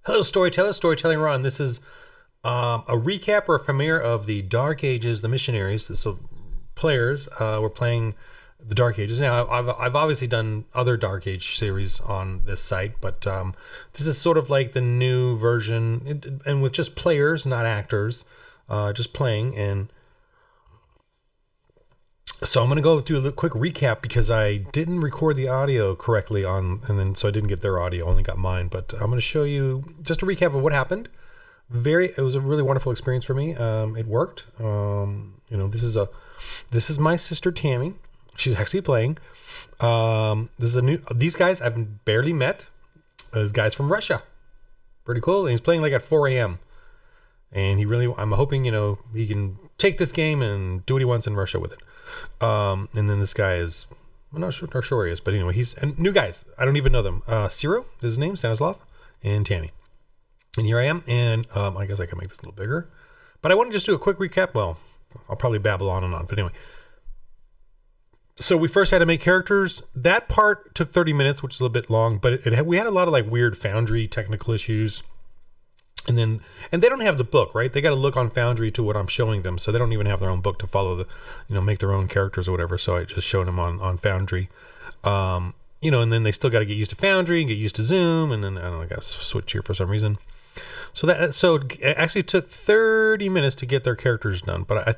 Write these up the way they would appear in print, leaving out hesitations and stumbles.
Hello, storytellers, Storytelling Ron. This is a recap or a premiere of the Dark Ages, the Missionaries. So players were playing the Dark Ages. Now, I've obviously done other Dark Age series on this site, but this is sort of like the new version, and with just players, not actors, just playing. And so I'm going to go through a quick recap because I didn't record the audio correctly so I didn't get their audio, only got mine. But I'm going to show you just a recap of what happened. It was a really wonderful experience for me. It worked. This is my sister Tammy. She's actually playing. These guys I've barely met. These guys from Russia. Pretty cool. And he's playing like at 4 a.m. And I'm hoping, he can take this game and do what he wants in Russia with it. And then this guy I'm not sure he is, but anyway, and new guys. I don't even know them. Ciro is his name, Stanislav, and Tammy. And here I am, and I guess I can make this a little bigger. But I want to just do a quick recap. Well, I'll probably babble on and on, but anyway. So we first had to make characters. That part took 30 minutes, which is a little bit long, but we had a lot of like weird Foundry technical issues. And they don't have the book, right? They got to look on Foundry to what I'm showing them. So they don't even have their own book to follow make their own characters or whatever. So I just showed them on Foundry. And then they still got to get used to Foundry and get used to Zoom. And then, I don't know, I got to switch here for some reason. So it actually took 30 minutes to get their characters done. But I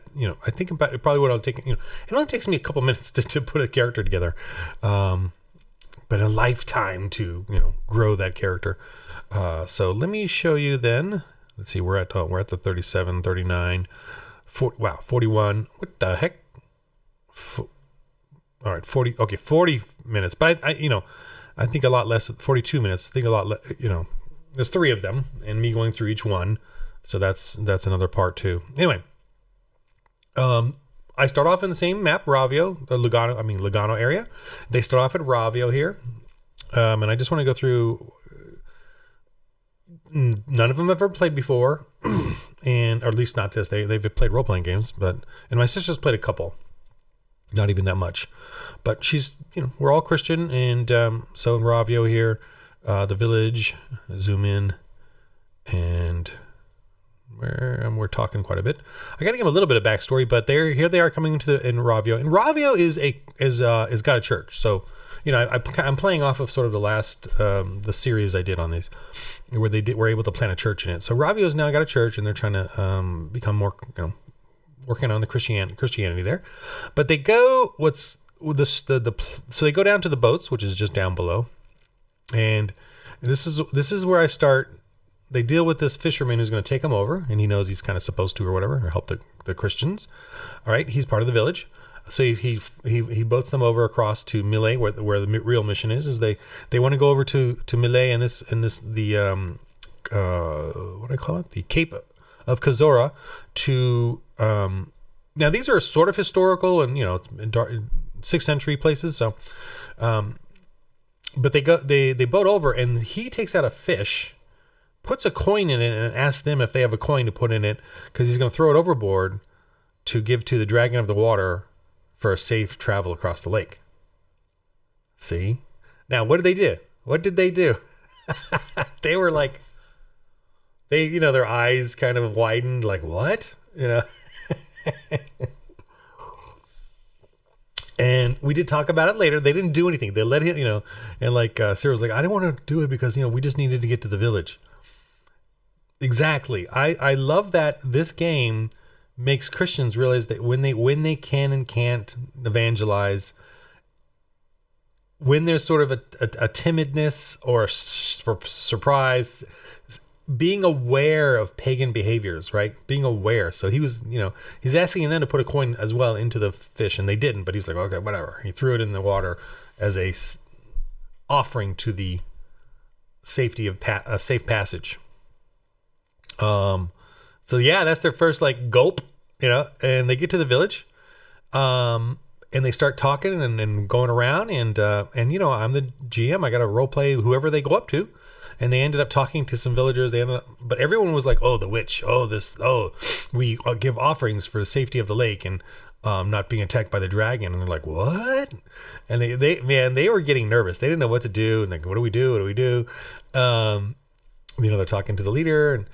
think about it probably would have taken, it only takes me a couple minutes to put a character together. But a lifetime to, grow that character. So let me show you then. Let's see, we're at the 37, 39, 40, 41. What the heck? All right, 40. Okay, 40 minutes. But I think a lot less. 42 minutes. I think a lot less. There's 3 of them, and me going through each one. So that's another part too. Anyway, I start off in the same map, Ravio, the Lugano area. They start off at Ravio here, and I just want to go through. None of them have ever played before, or at least not this. They've played role-playing games, and my sister's played a couple, not even that much. But she's, we're all Christian, and so in Ravio here, the village, zoom in, and we're talking quite a bit. I got to give them a little bit of backstory, but they are coming in Ravio, and Ravio is got a church, so. I'm playing off of sort of the last the series I did on these, where were able to plant a church in it. So Ravio's now got a church, and they're trying to become more, working on the Christianity there. But they go so they go down to the boats, which is just down below, and this is where I start. They deal with this fisherman who's going to take them over, and he knows he's kind of supposed to or whatever, or help the Christians. All right, he's part of the village. So he boats them over across to Millet, where the real mission is they want to go over to Millet and the what do I call it, the Cape of Cazora to now these are sort of historical and 6th century places, so but they boat over, and he takes out a fish, puts a coin in it, and asks them if they have a coin to put in it, because he's going to throw it overboard to give to the dragon of the water for a safe travel across the lake. See? Now, what did they do? They were like, their eyes kind of widened, like, what? And we did talk about it later. They didn't do anything. They let him, and like Sarah was like, I didn't want to do it because, we just needed to get to the village. Exactly. I love that this game makes Christians realize that when they can and can't evangelize, when there's sort of a timidness or a surprise, being aware of pagan behaviors, right? Being aware. So he was, he's asking them to put a coin as well into the fish, and they didn't, but he was like, okay, whatever. He threw it in the water as a offering to the safety of a safe passage. So yeah, that's their first like gulp, and they get to the village, and they start talking and going around, and I'm the GM. I got to role play whoever they go up to, and they ended up talking to some villagers. But everyone was like, oh, the witch, we give offerings for the safety of the lake and not being attacked by the dragon. And they're like, what? And they were getting nervous. They didn't know what to do. And like, what do we do? they're talking to the leader, and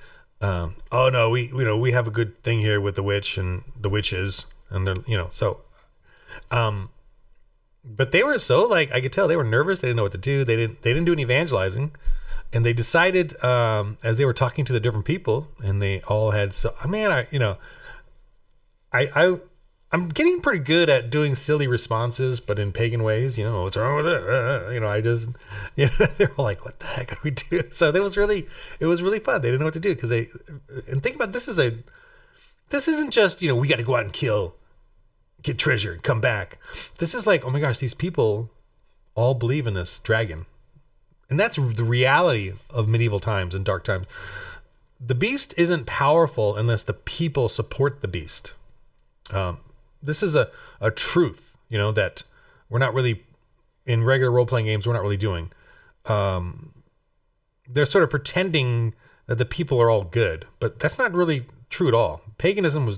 oh no, we have a good thing here with the witch and the witches, and they're so. But they were so like I could tell they were nervous. They didn't know what to do. They didn't do any evangelizing, and they decided as they were talking to the different people, and they all had I'm getting pretty good at doing silly responses, but in pagan ways. What's wrong with it? I just they're all like, what the heck do we do? So it was really fun. They didn't know what to do because and think about this isn't just we got to go out and kill. Get treasure and come back. This is like, oh my gosh, these people all believe in this dragon. And that's the reality of medieval times and dark times. The beast isn't powerful unless the people support the beast. This is a truth, that we're not really, in regular role-playing games, we're not really doing. They're sort of pretending that the people are all good, but that's not really true at all. Paganism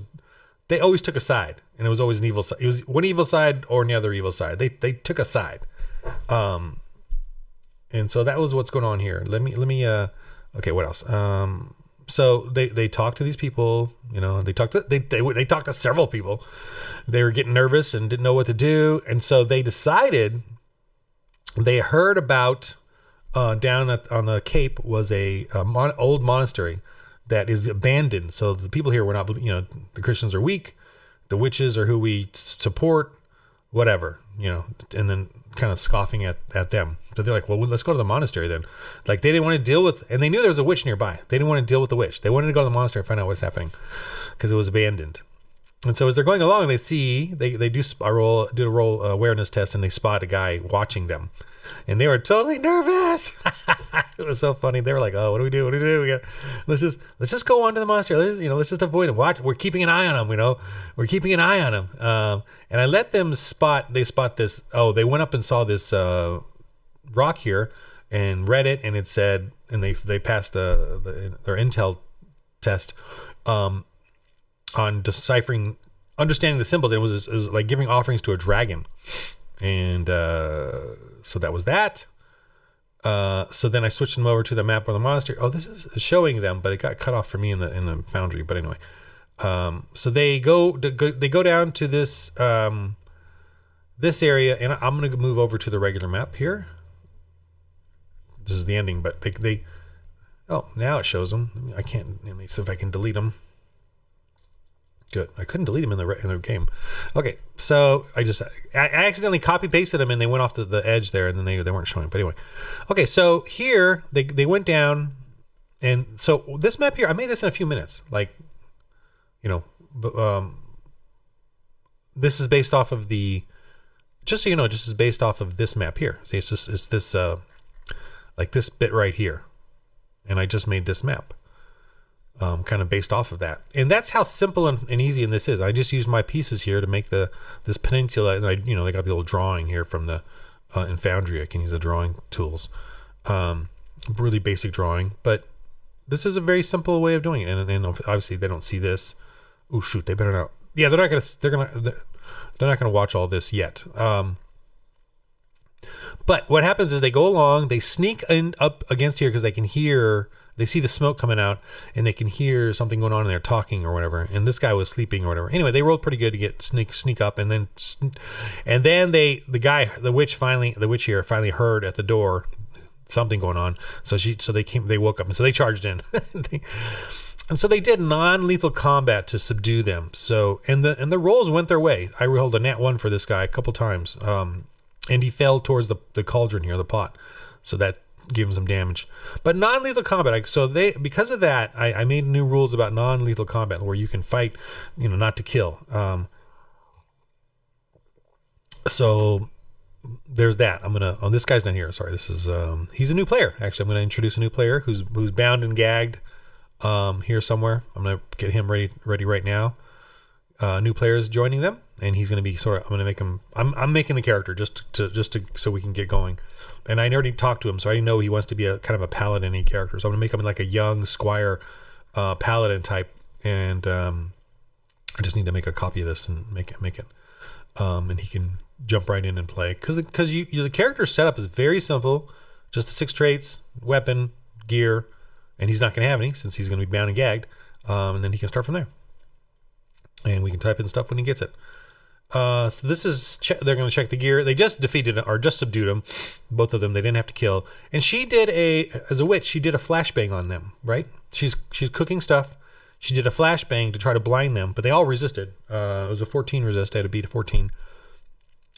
they always took a side, and it was always an evil side. It was one evil side or another evil side. They took a side. And so that was what's going on here. Let me okay, what else? So they talked to these people, they talked to several people. They were getting nervous and didn't know what to do. And so they decided, they heard about down on the Cape was a old monastery that is abandoned. So the people here were not, the Christians are weak. The witches are who we support, whatever, and then kind of scoffing at them. So they're like, well, let's go to the monastery then. Like they didn't want to deal with, and they knew there was a witch nearby. They didn't want to deal with the witch. They wanted to go to the monastery and find out what's happening because it was abandoned. And so as they're going along, they do a role awareness test, and they spot a guy watching them. And they were totally nervous. It was so funny. They were like, "Oh, what do we do? What do we do? Let's just go on to the monastery. Let's just avoid him. Watch. We're keeping an eye on him. We're keeping an eye on him." And I let them spot. They spot this. Oh, they went up and saw this rock here and read it, and it said, and they passed their intel test on understanding the symbols. It was like giving offerings to a dragon, and so that was that. So then I switched them over to the map of the monastery. Oh, this is showing them, but it got cut off for me in the foundry. But anyway, so they go down to this this area, and I'm going to move over to the regular map here. This is the ending, but they oh, now it shows them. I can't. Let me see if I can delete them. Good. I couldn't delete them in the game. Okay, so I accidentally copy pasted them, and they went off the edge there, and then they weren't showing. But anyway, okay. So here they went down, and so this map here, I made this in a few minutes. Like, this is based off of just is based off of this map here. See, it's this like this bit right here, and I just made this map. Kind of based off of that, and that's how simple and easy this is. I just used my pieces here to make this peninsula, and I got the little drawing here from the in Foundry. I can use the drawing tools, really basic drawing, but this is a very simple way of doing it. And obviously they don't see this. Oh shoot, they better not. Yeah, they're not gonna watch all this yet. But what happens is they go along, they sneak in up against here because they can hear. They see the smoke coming out, and they can hear something going on, and they're talking or whatever. And this guy was sleeping or whatever. Anyway, they rolled pretty good to get sneak up, and then the witch here finally heard at the door something going on. So they woke up, and so they charged in, and so they did non-lethal combat to subdue them. So and the rolls went their way. I rolled a nat 1 for this guy a couple times, and he fell towards the cauldron here, the pot. So that gave him some damage, but non-lethal combat. Because of that, I made new rules about non-lethal combat where you can fight, not to kill. So there's that. This guy's not here. Sorry, this is he's a new player. Actually, I'm gonna introduce a new player who's bound and gagged here somewhere. I'm gonna get him ready right now. New players joining them, and he's gonna be I'm gonna make him. I'm making the character just to so we can get going. And I already talked to him, so I know he wants to be a kind of a paladin-y character. So I'm gonna make him like a young squire paladin type, and I just need to make a copy of this and make it, and he can jump right in and play because the character setup is very simple, just the 6 traits, weapon, gear, and he's not going to have any since he's going to be bound and gagged. And then he can start from there, and we can type in stuff when he gets it. So this is they're going to check the gear. They just defeated or just subdued them, both of them. They didn't have to kill. And she did as a witch, she did a flashbang on them. Right? She's cooking stuff. She did a flashbang to try to blind them, but they all resisted. It was a 14 resist. They had to beat a 14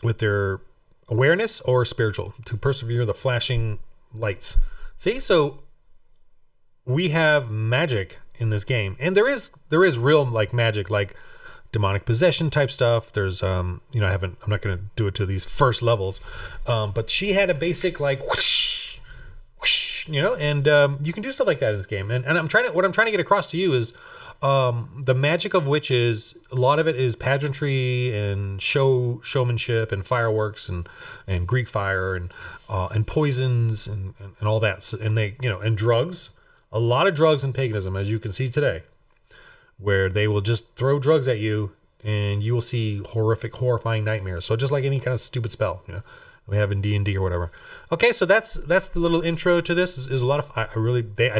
with their awareness or spiritual to persevere the flashing lights. See, so we have magic in this game, and there is real like magic, like demonic possession type stuff. There's I'm not going to do it to these first levels, but she had a basic like whoosh, whoosh, and you can do stuff like that in this game. And what I'm trying to get across to you is the magic of witches. A lot of it is pageantry and showmanship and fireworks and Greek fire and poisons and all that. So, and they and drugs. A lot of drugs in paganism, as you can see today, where they will just throw drugs at you and you will see horrifying nightmares. So just like any kind of stupid spell, we have in D&D or whatever. Okay, so that's the little intro to this. Is a lot of I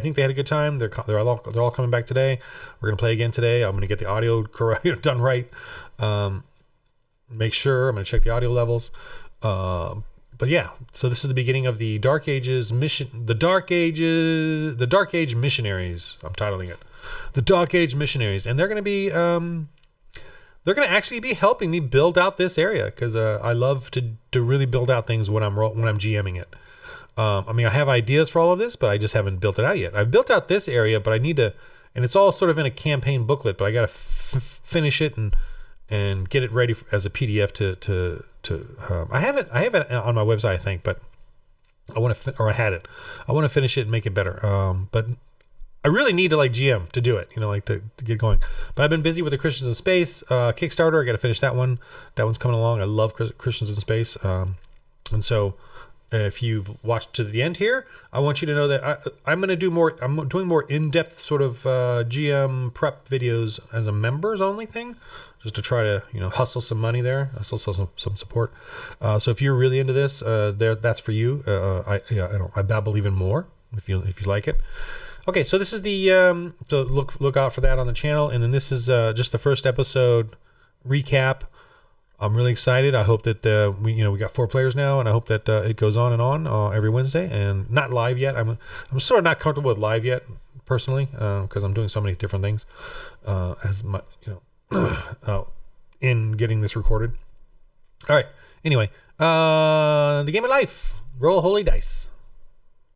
think they had a good time. They're all coming back today. We're gonna play again today. I'm gonna get the audio correct, done right. Make sure I'm gonna check the audio levels. But yeah, so this is the beginning of the Dark Ages mission. The Dark Age Missionaries. I'm titling it the Dark Age Missionaries, and they're going to actually be helping me build out this area because I love to really build out things when I'm GMing it. I have ideas for all of this, but I just haven't built it out yet. I've built out this area, but I need to, and it's all sort of in a campaign booklet, but I got to finish it and get it ready as a PDF to I have it on my website, I think, but I had it. I want to finish it and make it better. But I really need to like GM to do it, to get going. But I've been busy with the Christians in Space Kickstarter. I got to finish that one. That one's coming along. I love Christians in Space. And so if you've watched to the end here, I want you to know that I'm doing more in-depth sort of GM prep videos as a members only thing, just to try to hustle some money there, hustle some support. So if you're really into this, that's for you. I babble even more if you like it. Okay, so this is the so look out for that on the channel, and then this is just the first episode recap. I'm really excited. I hope that we got 4 players now, and I hope that it goes on and on every Wednesday, and not live yet. I'm sort of not comfortable with live yet personally because I'm doing so many different things as my in getting this recorded. All right. Anyway, the game of life. Roll holy dice.